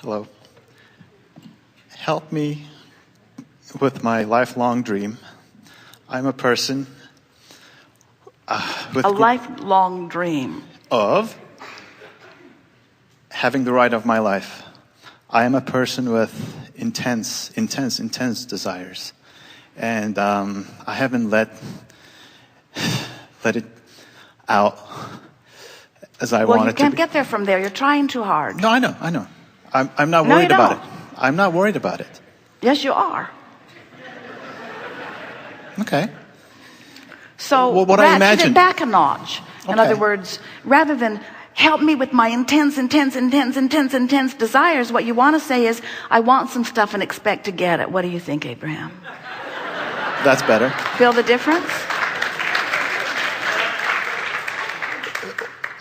Hello. Help me with my lifelong dream. I'm a person with A lifelong dream. of having the right of my life. I am a person with intense desires. And I haven't let it out as I Well, wanted you to can't be. get there from there. You're trying too hard. No, I know. I'm not No, worried you about don't. it. I'm not worried about it. Yes, you are. Okay. So Well, what I ratchet imagine- it back a notch. In Okay. other words, rather than help me with my intense desires, what you want to say is, I want some stuff and expect to get it. What do you think, Abraham? That's better. Feel the difference?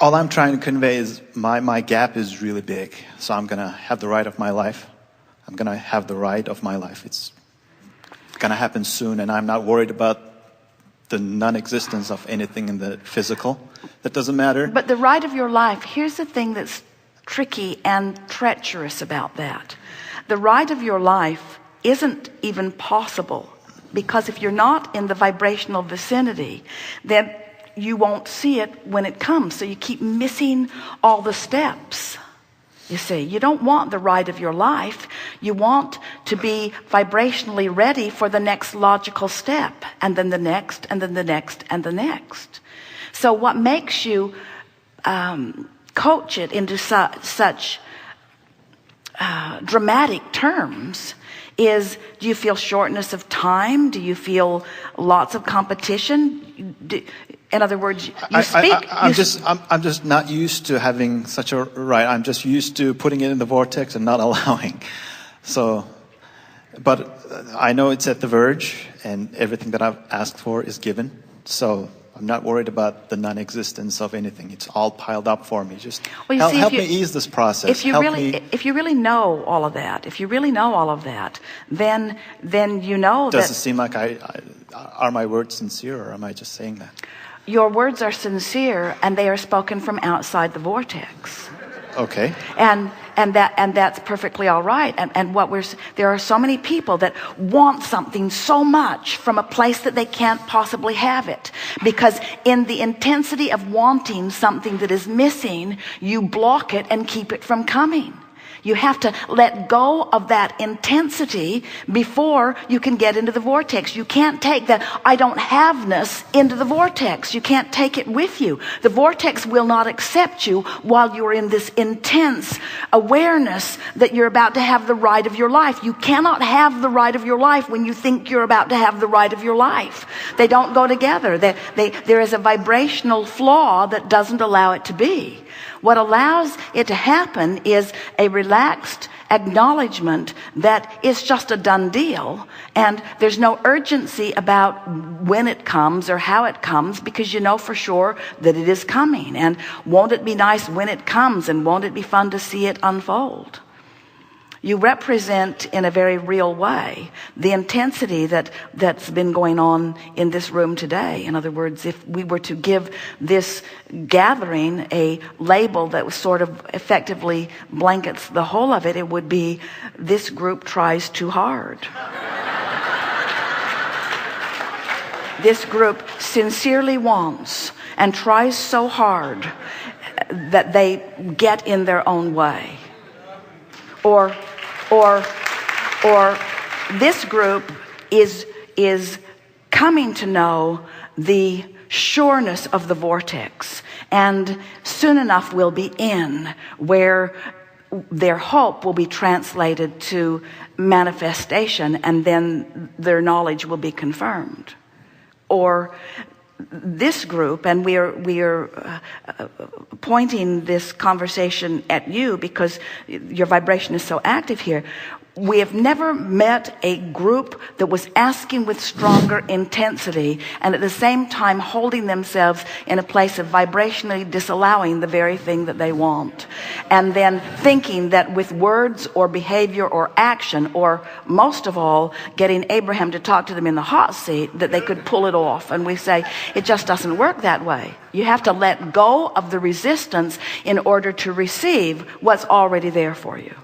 All I'm trying to convey is my gap is really big. So I'm going to have the right of my life. I'm going to have the right of my life. It's going to happen soon, and I'm not worried about the non-existence of anything in the physical. That doesn't matter. But the right of your life, here's the thing that's tricky and treacherous about that. The right of your life isn't even possible, because if you're not in the vibrational vicinity, then you won't see it when it comes. So you keep missing all the steps. You see, you don't want the right of your life. You want to be vibrationally ready for the next logical step, and then the next, and then the next, and the next. So what makes you coach it into such dramatic terms is, do you feel shortness of time? Do you feel lots of competition? In other words, you speak. I'm just not used to having such a right. I'm just used to putting it in the vortex and not allowing. So, but I know it's at the verge, and everything that I've asked for is given. So I'm not worried about the non-existence of anything. It's all piled up for me. Just help me ease this process. If you really know all of that, then you know that. Does it seem like are my words sincere, or am I just saying that? Your words are sincere, and they are spoken from outside the vortex. Okay. And that's perfectly all right. And there are so many people that want something so much from a place that they can't possibly have it, because in the intensity of wanting something that is missing, you block it and keep it from coming. You have to let go of that intensity before you can get into the vortex. You can't take that I don't have-ness into the vortex. You can't take it with you. The vortex will not accept you while you're in this intense awareness that you're about to have the right of your life. You cannot have the right of your life when you think you're about to have the right of your life. They don't go together. There is a vibrational flaw that doesn't allow it to be. What allows it to happen is a relaxed acknowledgement that it's just a done deal, and there's no urgency about when it comes or how it comes, because you know for sure that it is coming. And won't it be nice when it comes, and won't it be fun to see it unfold? You represent in a very real way the intensity that's been going on in this room today. In other words, if we were to give this gathering a label that was sort of effectively blankets the whole of it, it would be, this group tries too hard. This group sincerely wants and tries so hard that they get in their own way. Or this group is coming to know the sureness of the vortex, and soon enough will be in where their hope will be translated to manifestation, and then their knowledge will be confirmed. Or this group, and we are pointing this conversation at you because your vibration is so active here. We have never met a group that was asking with stronger intensity and at the same time holding themselves in a place of vibrationally disallowing the very thing that they want, and then thinking that with words or behavior or action, or most of all getting Abraham to talk to them in the hot seat, that they could pull it off. And we say it just doesn't work that way. You have to let go of the resistance in order to receive what's already there for you.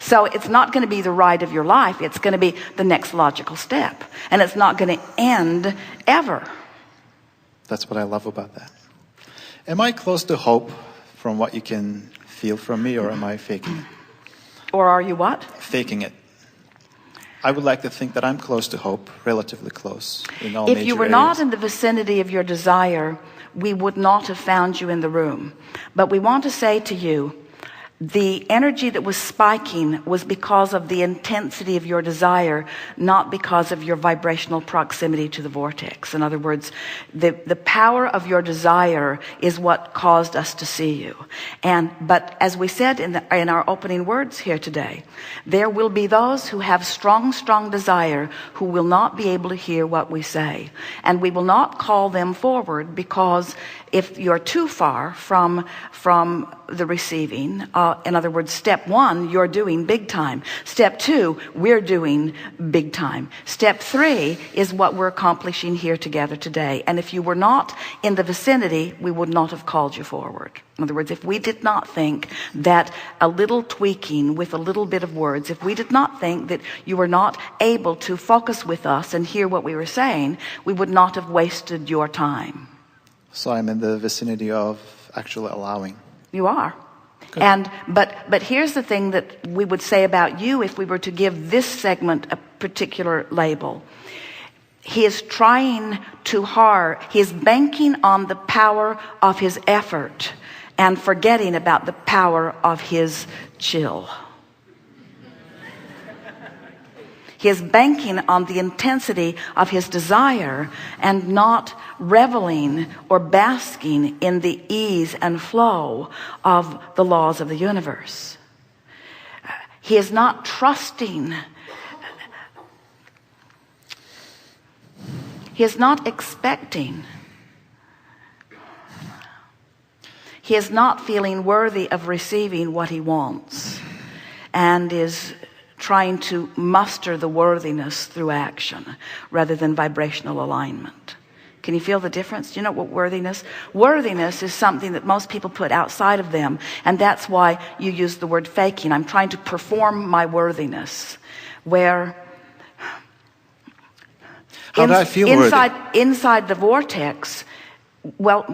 So it's not going to be the ride of your life. It's going to be the next logical step. And it's not going to end ever. That's what I love about that. Am I close to hope from what you can feel from me, or am I faking it? Or are you what? Faking it. I would like to think that I'm close to hope, relatively close in all major If you were areas. not in the vicinity of your desire, we would not have found you in the room. But we want to say to you, the energy that was spiking was because of the intensity of your desire, not because of your vibrational proximity to the vortex. In other words, the power of your desire is what caused us to see you. But as we said in our opening words here today, there will be those who have strong desire who will not be able to hear what we say. And we will not call them forward, because if you're too far from the receiving, in other words, step 1, you're doing big time. Step 2, we're doing big time. Step 3 is what we're accomplishing here together today. And if you were not in the vicinity, we would not have called you forward. In other words, if we did not think that a little tweaking with a little bit of words, if we did not think that you were not able to focus with us and hear what we were saying, we would not have wasted your time. So I'm in the vicinity of actually allowing. You are. Good. But here's the thing that we would say about you if we were to give this segment a particular label. He is trying too hard. He is banking on the power of his effort and forgetting about the power of his chill. He is banking on the intensity of his desire and not reveling or basking in the ease and flow of the laws of the universe. He is not trusting. He is not expecting. He is not feeling worthy of receiving what he wants, and is trying to muster the worthiness through action rather than vibrational alignment. Can you feel the difference? Do you know what worthiness? Worthiness is something that most people put outside of them, and that's why you use the word faking. I'm trying to perform my worthiness. Where how do I feel worthy? Inside the vortex, well,